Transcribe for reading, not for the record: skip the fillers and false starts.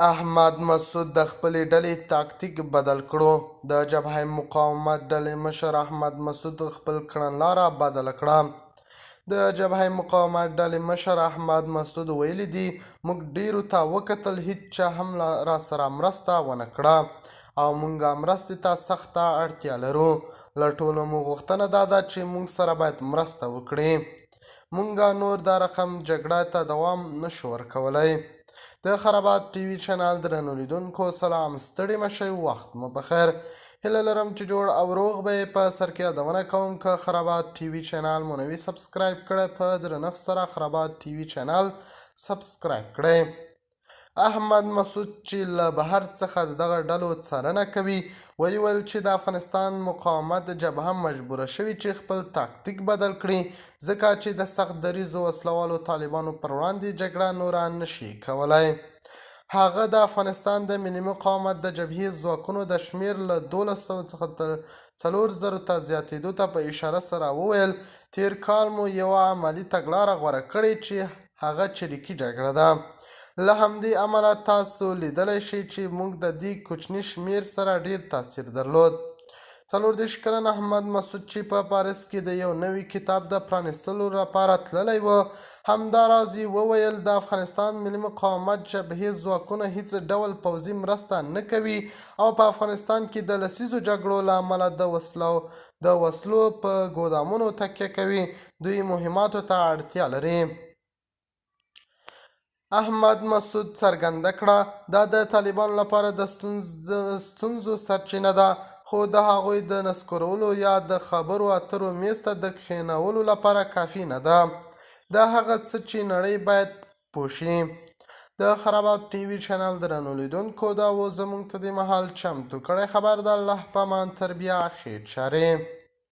احمدمسعود د خپلې ډلې تاکتیک بدل کړو. د جبهه مقاومت ډلې مشر احمدمسعود خپل کړنلاره بدله کړه. د جبهه مقاومت ډلې مشر احمدمسعود ویلي دي، موږ ډیرو ته وکتل، هیڅ چا هم را سره مرسته ونه کړه او موږ مرستې ته سخته اړتیا لرو. له ټولو مو غوښتنه دا ده چې موږ سره باید مرسته وکړي. موږ نور دا رقم جګړه ته دوام نشو ورکولی. د خرابات ټي وي چینل درنو لیدونکو سلام، ستړي مشئ، وخت مو بخیر. هیله لرم چې جوړ او روغ به یې. په سر کې یادونه کوم که خرابات ټي وي چینل مو نوي سبسکرایب کړی، په درنښت سره خرابات ټي وي چینل سبسکرایب کړئ. احمدمسعود چې له بهر څخه دغه ډلو څارنه کوي، ویل چې د افغانستان مقاومت جبهه مجبوره شوې چې خپل تاکتیک بدل کړي، ځکه چې د سخت دریځو وسلوالو طالبانو پر وړاندې جګړه نوره نشي کولی. هغه د افغانستان د ملي مقاومت د جبهې ځواکونو د شمېر له 1200 څخه تر 4000 ته زیاتېدو ته په اشاره سره وویل، تیر کال مو یوه عملي تګلاره غوره کړې چې هغه چریکي جګړه ده. له همدې امله تاسو لیدلی شئ چې موږ د دې کوچني شمېر سره ډېر تاثیر درلود. 40 کلن احمدمسعود چې په پاریس کې د یو نوي کتاب د پرانیستلو لپاره تللی و، همداراز یې وویل د افغانستان ملي مقاومت جبهې ځواکونه هیڅ ډول پوځي مرسته نه کوي او په افغانستان کې د لسیزو جګړو له امله د وسلو په ګودامونو تکیه کوي. دوی مهماتو ته اړتیا لري. احمدمسعود څرګنده کړه دا د طالبانو لپاره د ستونزو سرچینه ده، خو د هغوی د نسکورولو یا د خبرو اترو میز ته د کښېنولو لپاره کافي نه ده. دا هغه څه چې نړۍ باید پوه شي. د خرابات ټي وي چینل درنو لیدونکو، دا و زموږ ته د مهال چمتو کړی خبر. د الله په امان، تر بیا خیر چارې.